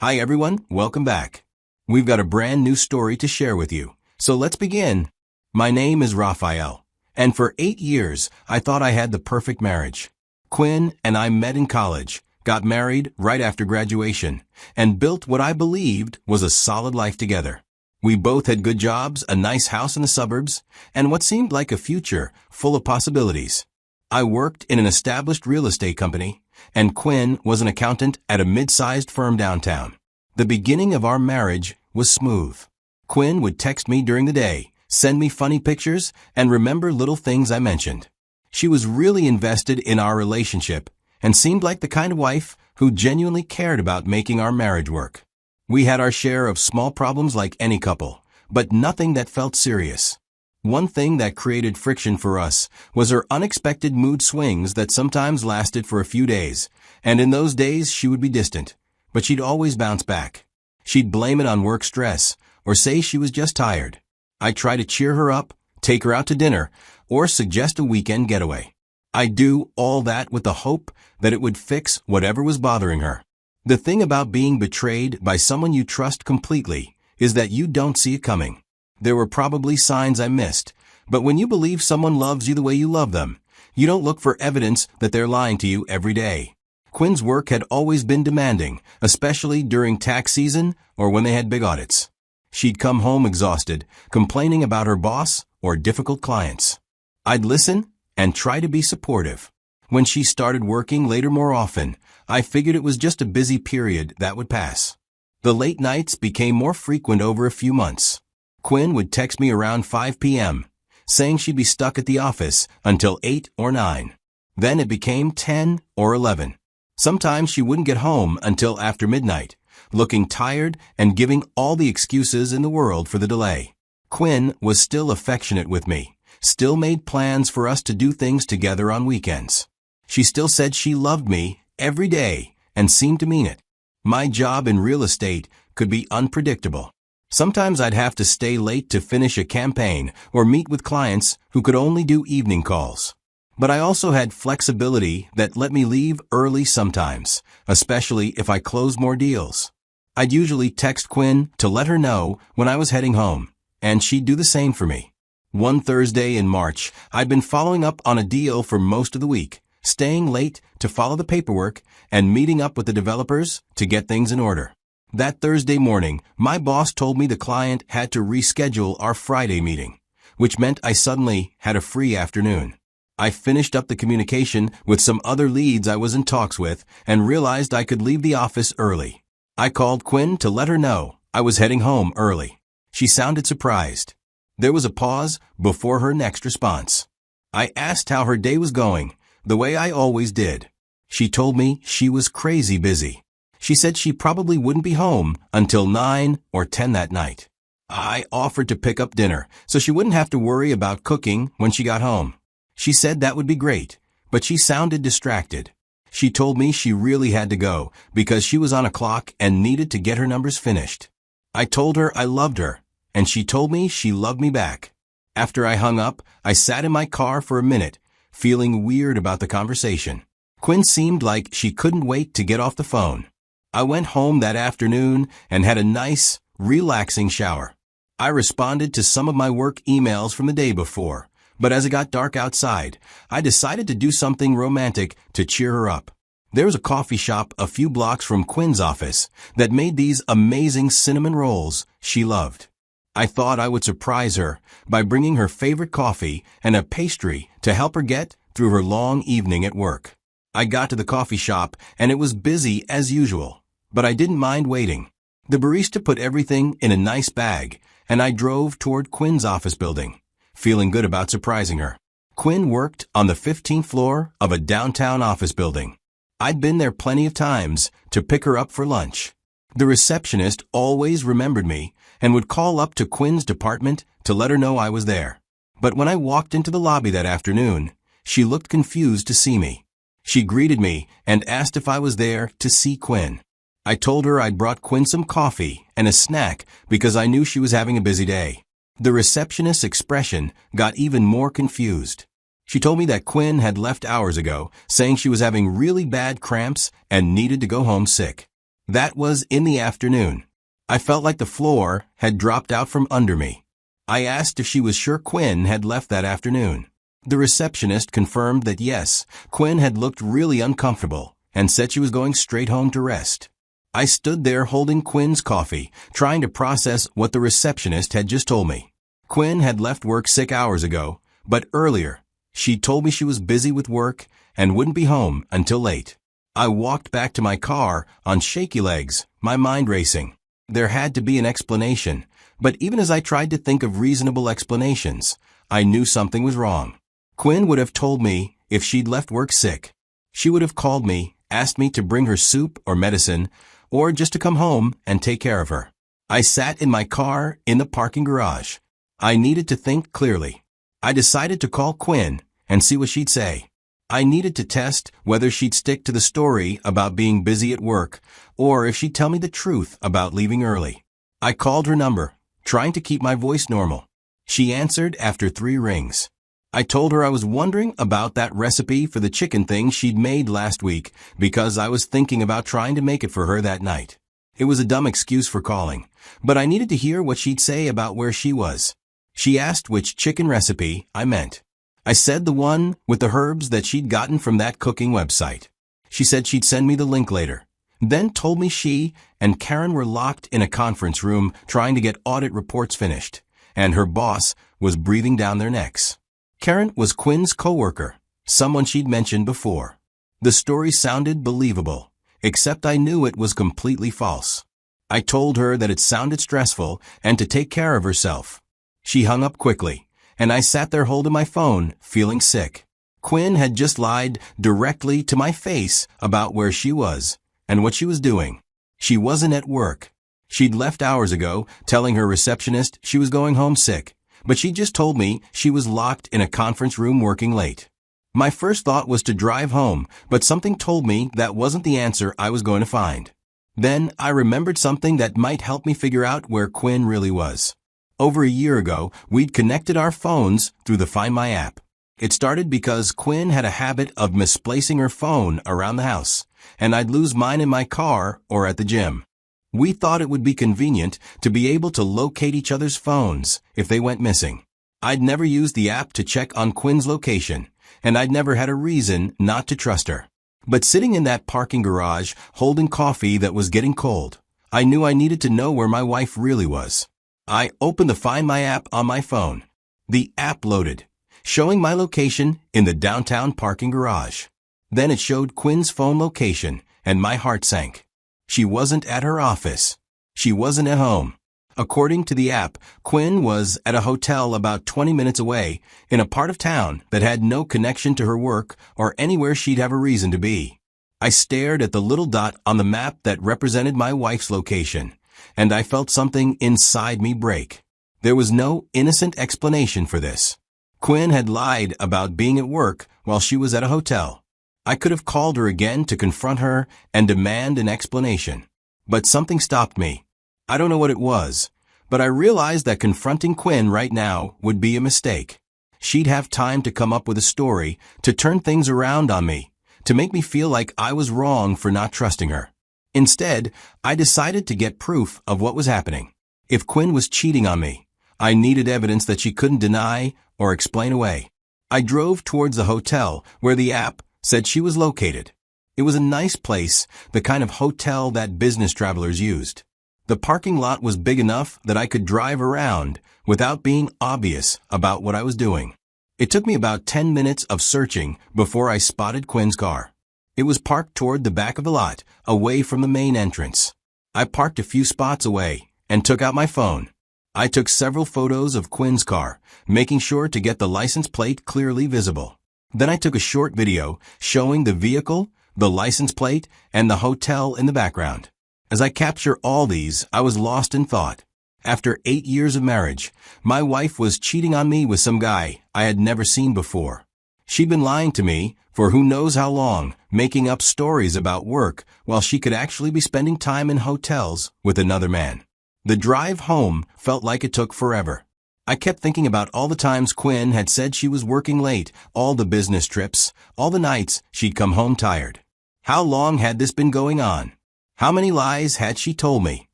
Hi everyone, welcome back. We've got a brand new story to share with you, so let's begin. My name is Raphael, and for 8 years I thought I had the perfect marriage. Quinn and I met in college, got married right after graduation, and built what I believed was a solid life together. We both had good jobs, a nice house in the suburbs, and what seemed like a future full of possibilities. I worked in an established real estate company, and Quinn was an accountant at a mid-sized firm downtown. The beginning of our marriage was smooth. Quinn would text me during the day, send me funny pictures, and remember little things I mentioned. She was really invested in our relationship and seemed like the kind of wife who genuinely cared about making our marriage work. We had our share of small problems like any couple, but nothing that felt serious. One thing that created friction for us was her unexpected mood swings that sometimes lasted for a few days, and in those days she would be distant, but she'd always bounce back. She'd blame it on work stress, or say she was just tired. I'd try to cheer her up, take her out to dinner, or suggest a weekend getaway. I'd do all that with the hope that it would fix whatever was bothering her. The thing about being betrayed by someone you trust completely is that you don't see it coming. There were probably signs I missed, but when you believe someone loves you the way you love them, you don't look for evidence that they're lying to you every day. Quinn's work had always been demanding, especially during tax season or when they had big audits. She'd come home exhausted, complaining about her boss or difficult clients. I'd listen and try to be supportive. When she started working later more often, I figured it was just a busy period that would pass. The late nights became more frequent over a few months. Quinn would text me around 5 p.m., saying she'd be stuck at the office until 8 or 9. Then it became 10 or 11. Sometimes she wouldn't get home until after midnight, looking tired and giving all the excuses in the world for the delay. Quinn was still affectionate with me, still made plans for us to do things together on weekends. She still said she loved me every day and seemed to mean it. My job in real estate could be unpredictable. Sometimes I'd have to stay late to finish a campaign or meet with clients who could only do evening calls. But I also had flexibility that let me leave early sometimes, especially if I closed more deals. I'd usually text Quinn to let her know when I was heading home, and she'd do the same for me. One Thursday in March, I'd been following up on a deal for most of the week, staying late to follow the paperwork and meeting up with the developers to get things in order. That Thursday morning, my boss told me the client had to reschedule our Friday meeting, which meant I suddenly had a free afternoon. I finished up the communication with some other leads I was in talks with and realized I could leave the office early. I called Quinn to let her know I was heading home early. She sounded surprised. There was a pause before her next response. I asked how her day was going, the way I always did. She told me she was crazy busy. She said she probably wouldn't be home until 9 or 10 that night. I offered to pick up dinner so she wouldn't have to worry about cooking when she got home. She said that would be great, but she sounded distracted. She told me she really had to go because she was on a clock and needed to get her numbers finished. I told her I loved her, and she told me she loved me back. After I hung up, I sat in my car for a minute, feeling weird about the conversation. Quinn seemed like she couldn't wait to get off the phone. I went home that afternoon and had a nice, relaxing shower. I responded to some of my work emails from the day before, but as it got dark outside, I decided to do something romantic to cheer her up. There was a coffee shop a few blocks from Quinn's office that made these amazing cinnamon rolls she loved. I thought I would surprise her by bringing her favorite coffee and a pastry to help her get through her long evening at work. I got to the coffee shop and it was busy as usual, but I didn't mind waiting. The barista put everything in a nice bag and I drove toward Quinn's office building, feeling good about surprising her. Quinn worked on the 15th floor of a downtown office building. I'd been there plenty of times to pick her up for lunch. The receptionist always remembered me and would call up to Quinn's department to let her know I was there. But when I walked into the lobby that afternoon, she looked confused to see me. She greeted me and asked if I was there to see Quinn. I told her I'd brought Quinn some coffee and a snack because I knew she was having a busy day. The receptionist's expression got even more confused. She told me that Quinn had left hours ago, saying she was having really bad cramps and needed to go home sick. That was in the afternoon. I felt like the floor had dropped out from under me. I asked if she was sure Quinn had left that afternoon. The receptionist confirmed that yes, Quinn had looked really uncomfortable and said she was going straight home to rest. I stood there holding Quinn's coffee, trying to process what the receptionist had just told me. Quinn had left work 6 hours ago, but earlier, she told me she was busy with work and wouldn't be home until late. I walked back to my car on shaky legs, my mind racing. There had to be an explanation, but even as I tried to think of reasonable explanations, I knew something was wrong. Quinn would have told me if she'd left work sick. She would have called me, asked me to bring her soup or medicine, or just to come home and take care of her. I sat in my car in the parking garage. I needed to think clearly. I decided to call Quinn and see what she'd say. I needed to test whether she'd stick to the story about being busy at work, or if she'd tell me the truth about leaving early. I called her number, trying to keep my voice normal. She answered after 3 rings. I told her I was wondering about that recipe for the chicken thing she'd made last week because I was thinking about trying to make it for her that night. It was a dumb excuse for calling, but I needed to hear what she'd say about where she was. She asked which chicken recipe I meant. I said the one with the herbs that she'd gotten from that cooking website. She said she'd send me the link later, then told me she and Karen were locked in a conference room trying to get audit reports finished, and her boss was breathing down their necks. Karen was Quinn's coworker, someone she'd mentioned before. The story sounded believable, except I knew it was completely false. I told her that it sounded stressful and to take care of herself. She hung up quickly, and I sat there holding my phone, feeling sick. Quinn had just lied directly to my face about where she was and what she was doing. She wasn't at work. She'd left hours ago, telling her receptionist she was going home sick, but she just told me she was locked in a conference room working late. My first thought was to drive home, but something told me that wasn't the answer I was going to find. Then I remembered something that might help me figure out where Quinn really was. Over a year ago, we'd connected our phones through the Find My app. It started because Quinn had a habit of misplacing her phone around the house, and I'd lose mine in my car or at the gym. We thought it would be convenient to be able to locate each other's phones if they went missing. I'd never used the app to check on Quinn's location, and I'd never had a reason not to trust her. But sitting in that parking garage, holding coffee that was getting cold, I knew I needed to know where my wife really was. I opened the Find My app on my phone. The app loaded, showing my location in the downtown parking garage. Then it showed Quinn's phone location, and my heart sank. She wasn't at her office. She wasn't at home. According to the app, Quinn was at a hotel about 20 minutes away in a part of town that had no connection to her work or anywhere she'd have a reason to be. I stared at the little dot on the map that represented my wife's location, and I felt something inside me break. There was no innocent explanation for this. Quinn had lied about being at work while she was at a hotel. I could have called her again to confront her and demand an explanation. But something stopped me. I don't know what it was, but I realized that confronting Quinn right now would be a mistake. She'd have time to come up with a story to turn things around on me, to make me feel like I was wrong for not trusting her. Instead, I decided to get proof of what was happening. If Quinn was cheating on me, I needed evidence that she couldn't deny or explain away. I drove towards the hotel where the app said she was located. It was a nice place, the kind of hotel that business travelers used. The parking lot was big enough that I could drive around without being obvious about what I was doing. It took me about 10 minutes of searching before I spotted Quinn's car. It was parked toward the back of the lot, away from the main entrance. I parked a few spots away and took out my phone. I took several photos of Quinn's car, making sure to get the license plate clearly visible. Then I took a short video showing the vehicle, the license plate, and the hotel in the background. As I captured all these, I was lost in thought. After 8 years of marriage, my wife was cheating on me with some guy I had never seen before. She'd been lying to me for who knows how long, making up stories about work while she could actually be spending time in hotels with another man. The drive home felt like it took forever. I kept thinking about all the times Quinn had said she was working late, all the business trips, all the nights she'd come home tired. How long had this been going on? How many lies had she told me?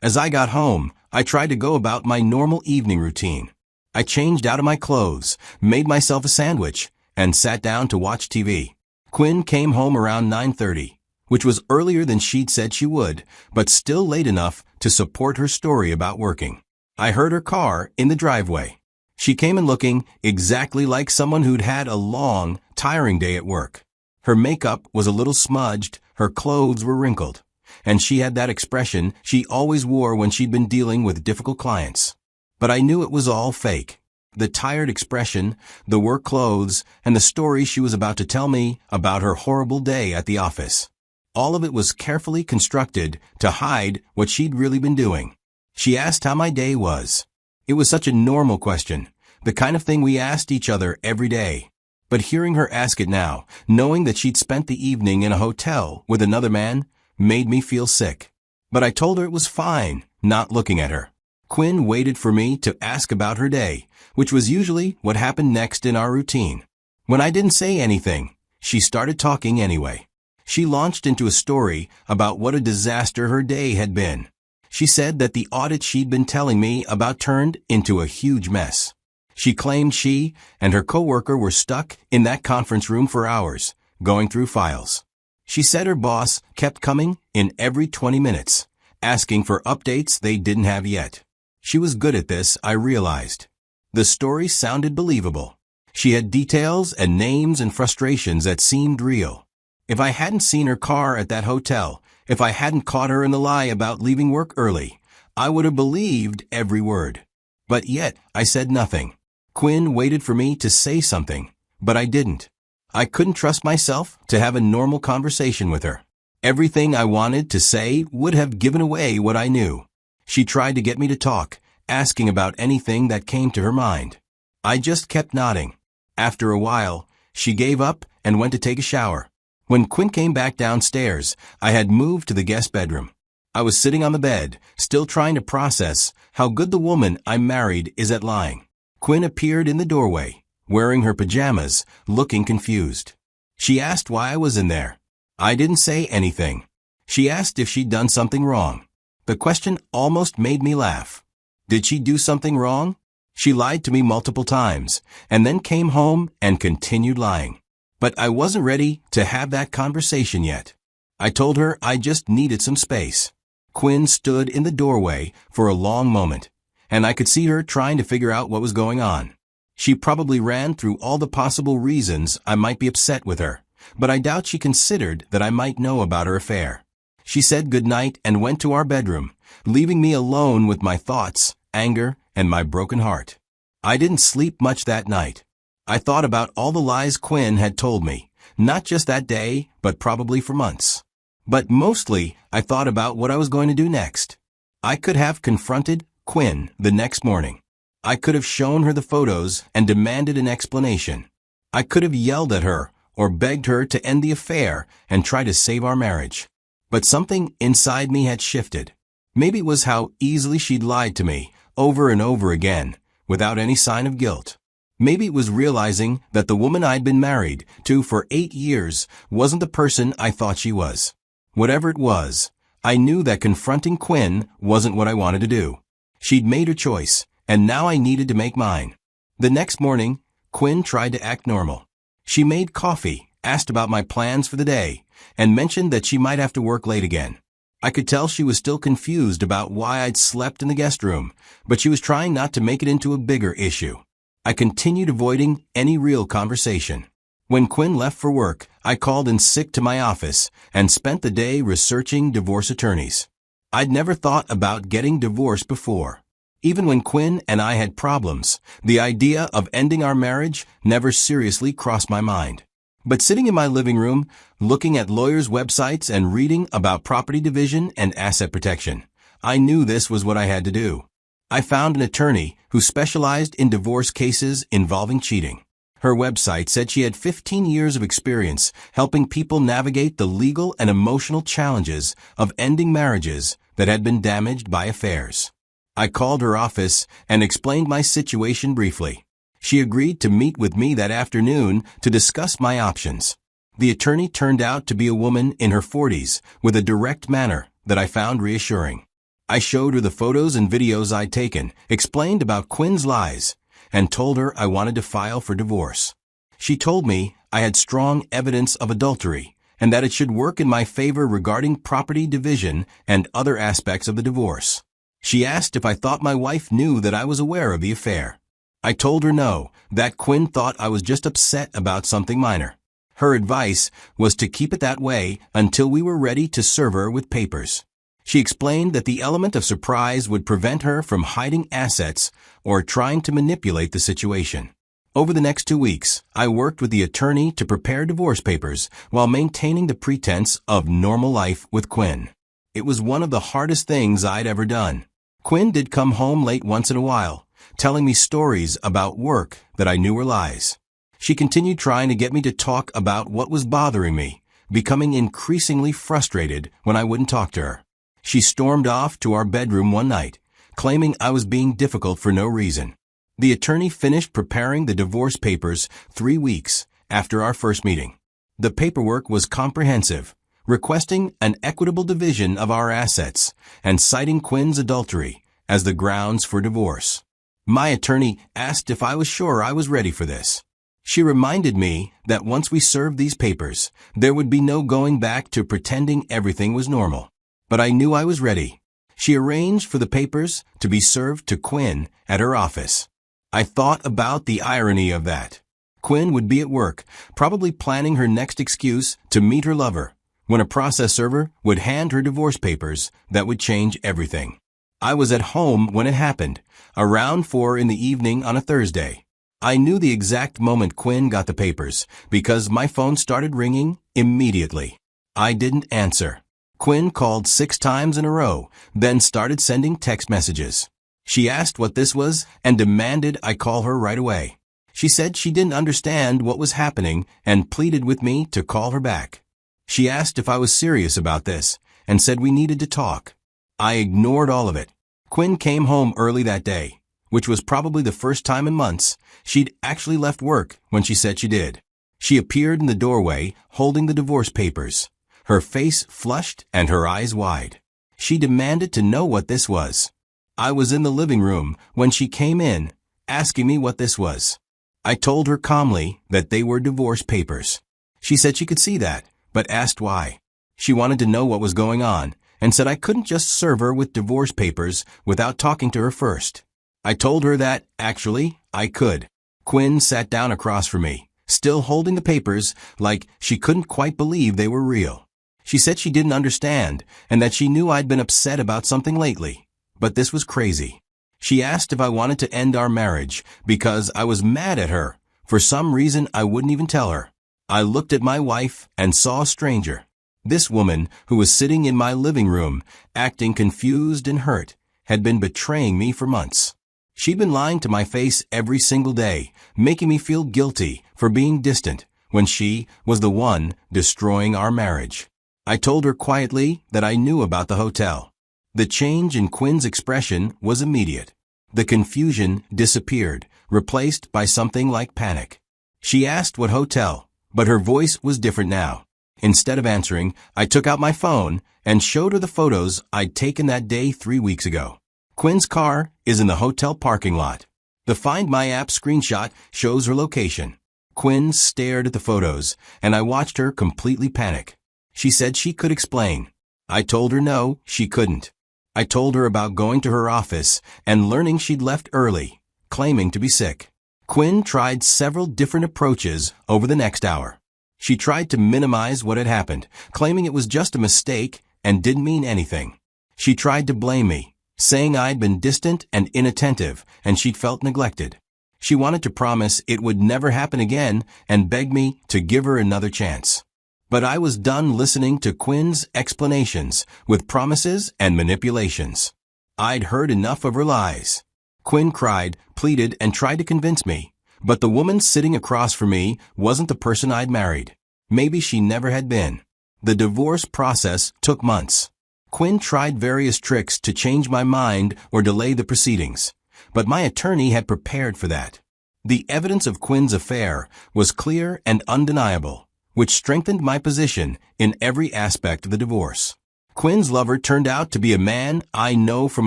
As I got home, I tried to go about my normal evening routine. I changed out of my clothes, made myself a sandwich, and sat down to watch TV. Quinn came home around 9:30, which was earlier than she'd said she would, but still late enough to support her story about working. I heard her car in the driveway. She came in looking exactly like someone who'd had a long, tiring day at work. Her makeup was a little smudged, her clothes were wrinkled, and she had that expression she always wore when she'd been dealing with difficult clients. But I knew it was all fake. The tired expression, the work clothes, and the story she was about to tell me about her horrible day at the office. All of it was carefully constructed to hide what she'd really been doing. She asked how my day was. It was such a normal question, the kind of thing we asked each other every day. But hearing her ask it now, knowing that she'd spent the evening in a hotel with another man, made me feel sick. But I told her it was fine, not looking at her. Quinn waited for me to ask about her day, which was usually what happened next in our routine. When I didn't say anything, she started talking anyway. She launched into a story about what a disaster her day had been. She said that the audit she'd been telling me about turned into a huge mess. She claimed she and her coworker were stuck in that conference room for hours, going through files. She said her boss kept coming in every 20 minutes, asking for updates they didn't have yet. She was good at this, I realized. The story sounded believable. She had details and names and frustrations that seemed real. If I hadn't seen her car at that hotel, if I hadn't caught her in the lie about leaving work early, I would have believed every word. But yet, I said nothing. Quinn waited for me to say something, but I didn't. I couldn't trust myself to have a normal conversation with her. Everything I wanted to say would have given away what I knew. She tried to get me to talk, asking about anything that came to her mind. I just kept nodding. After a while, she gave up and went to take a shower. When Quinn came back downstairs, I had moved to the guest bedroom. I was sitting on the bed, still trying to process how good the woman I married is at lying. Quinn appeared in the doorway, wearing her pajamas, looking confused. She asked why I was in there. I didn't say anything. She asked if she'd done something wrong. The question almost made me laugh. Did she do something wrong? She lied to me multiple times, and then came home and continued lying. But I wasn't ready to have that conversation yet. I told her I just needed some space. Quinn stood in the doorway for a long moment, and I could see her trying to figure out what was going on. She probably ran through all the possible reasons I might be upset with her, but I doubt she considered that I might know about her affair. She said goodnight and went to our bedroom, leaving me alone with my thoughts, anger, and my broken heart. I didn't sleep much that night. I thought about all the lies Quinn had told me, not just that day, but probably for months. But mostly, I thought about what I was going to do next. I could have confronted Quinn the next morning. I could have shown her the photos and demanded an explanation. I could have yelled at her or begged her to end the affair and try to save our marriage. But something inside me had shifted. Maybe it was how easily she'd lied to me over and over again, without any sign of guilt. Maybe it was realizing that the woman I'd been married to for 8 years wasn't the person I thought she was. Whatever it was, I knew that confronting Quinn wasn't what I wanted to do. She'd made her choice, and now I needed to make mine. The next morning, Quinn tried to act normal. She made coffee, asked about my plans for the day, and mentioned that she might have to work late again. I could tell she was still confused about why I'd slept in the guest room, but she was trying not to make it into a bigger issue. I continued avoiding any real conversation. When Quinn left for work, I called in sick to my office and spent the day researching divorce attorneys. I'd never thought about getting divorced before. Even when Quinn and I had problems, the idea of ending our marriage never seriously crossed my mind. But sitting in my living room, looking at lawyers' websites and reading about property division and asset protection, I knew this was what I had to do. I found an attorney who specialized in divorce cases involving cheating. Her website said she had 15 years of experience helping people navigate the legal and emotional challenges of ending marriages that had been damaged by affairs. I called her office and explained my situation briefly. She agreed to meet with me that afternoon to discuss my options. The attorney turned out to be a woman in her 40s with a direct manner that I found reassuring. I showed her the photos and videos I'd taken, explained about Quinn's lies, and told her I wanted to file for divorce. She told me I had strong evidence of adultery and that it should work in my favor regarding property division and other aspects of the divorce. She asked if I thought my wife knew that I was aware of the affair. I told her no, that Quinn thought I was just upset about something minor. Her advice was to keep it that way until we were ready to serve her with papers. She explained that the element of surprise would prevent her from hiding assets or trying to manipulate the situation. Over the next 2 weeks, I worked with the attorney to prepare divorce papers while maintaining the pretense of normal life with Quinn. It was one of the hardest things I'd ever done. Quinn did come home late once in a while, telling me stories about work that I knew were lies. She continued trying to get me to talk about what was bothering me, becoming increasingly frustrated when I wouldn't talk to her. She stormed off to our bedroom one night, claiming I was being difficult for no reason. The attorney finished preparing the divorce papers 3 weeks after our first meeting. The paperwork was comprehensive, requesting an equitable division of our assets and citing Quinn's adultery as the grounds for divorce. My attorney asked if I was sure I was ready for this. She reminded me that once we served these papers, there would be no going back to pretending everything was normal. But I knew I was ready. She arranged for the papers to be served to Quinn at her office. I thought about the irony of that. Quinn would be at work, probably planning her next excuse to meet her lover, when a process server would hand her divorce papers that would change everything. I was at home when it happened, around 4 in the evening on a Thursday. I knew the exact moment Quinn got the papers because my phone started ringing immediately. I didn't answer. Quinn called 6 times in a row, then started sending text messages. She asked what this was and demanded I call her right away. She said she didn't understand what was happening and pleaded with me to call her back. She asked if I was serious about this and said we needed to talk. I ignored all of it. Quinn came home early that day, which was probably the first time in months she'd actually left work when she said she did. She appeared in the doorway holding the divorce papers, her face flushed and her eyes wide. She demanded to know what this was. I was in the living room when she came in, asking me what this was. I told her calmly that they were divorce papers. She said she could see that, but asked why. She wanted to know what was going on and said I couldn't just serve her with divorce papers without talking to her first. I told her that, actually, I could. Quinn sat down across from me, still holding the papers like she couldn't quite believe they were real. She said she didn't understand and that she knew I'd been upset about something lately. But this was crazy. She asked if I wanted to end our marriage because I was mad at her. For some reason I wouldn't even tell her. I looked at my wife and saw a stranger. This woman, who was sitting in my living room, acting confused and hurt, had been betraying me for months. She'd been lying to my face every single day, making me feel guilty for being distant when she was the one destroying our marriage. I told her quietly that I knew about the hotel. The change in Quinn's expression was immediate. The confusion disappeared, replaced by something like panic. She asked what hotel, but her voice was different now. Instead of answering, I took out my phone and showed her the photos I'd taken that day 3 weeks ago. Quinn's car is in the hotel parking lot. The Find My app screenshot shows her location. Quinn stared at the photos, and I watched her completely panic. She said she could explain. I told her no, she couldn't. I told her about going to her office and learning she'd left early, claiming to be sick. Quinn tried several different approaches over the next hour. She tried to minimize what had happened, claiming it was just a mistake and didn't mean anything. She tried to blame me, saying I'd been distant and inattentive and she'd felt neglected. She wanted to promise it would never happen again and begged me to give her another chance. But I was done listening to Quinn's explanations with promises and manipulations. I'd heard enough of her lies. Quinn cried, pleaded, and tried to convince me. But the woman sitting across from me wasn't the person I'd married. Maybe she never had been. The divorce process took months. Quinn tried various tricks to change my mind or delay the proceedings. But my attorney had prepared for that. The evidence of Quinn's affair was clear and undeniable, which strengthened my position in every aspect of the divorce. Quinn's lover turned out to be a man I know from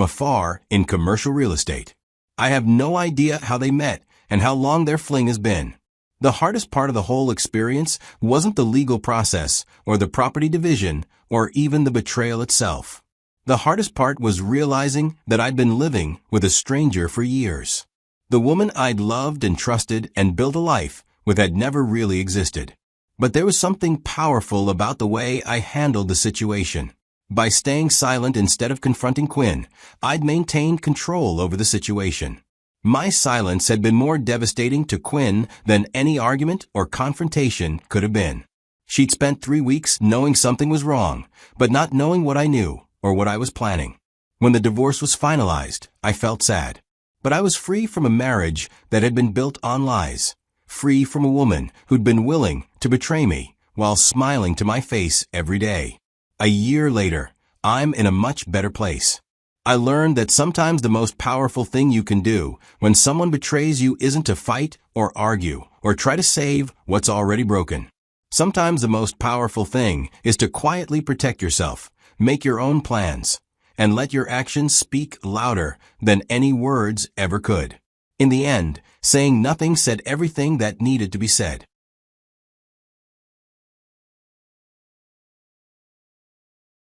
afar in commercial real estate. I have no idea how they met and how long their fling has been. The hardest part of the whole experience wasn't the legal process or the property division or even the betrayal itself. The hardest part was realizing that I'd been living with a stranger for years. The woman I'd loved and trusted and built a life with had never really existed. But there was something powerful about the way I handled the situation. By staying silent instead of confronting Quinn, I'd maintained control over the situation. My silence had been more devastating to Quinn than any argument or confrontation could have been. She'd spent 3 weeks knowing something was wrong, but not knowing what I knew or what I was planning. When the divorce was finalized, I felt sad. But I was free from a marriage that had been built on lies, free from a woman who'd been willing to betray me while smiling to my face every day. A year later, I'm in a much better place. I learned that sometimes the most powerful thing you can do when someone betrays you isn't to fight or argue or try to save what's already broken. Sometimes the most powerful thing is to quietly protect yourself, make your own plans, and let your actions speak louder than any words ever could. In the end, saying nothing said everything that needed to be said.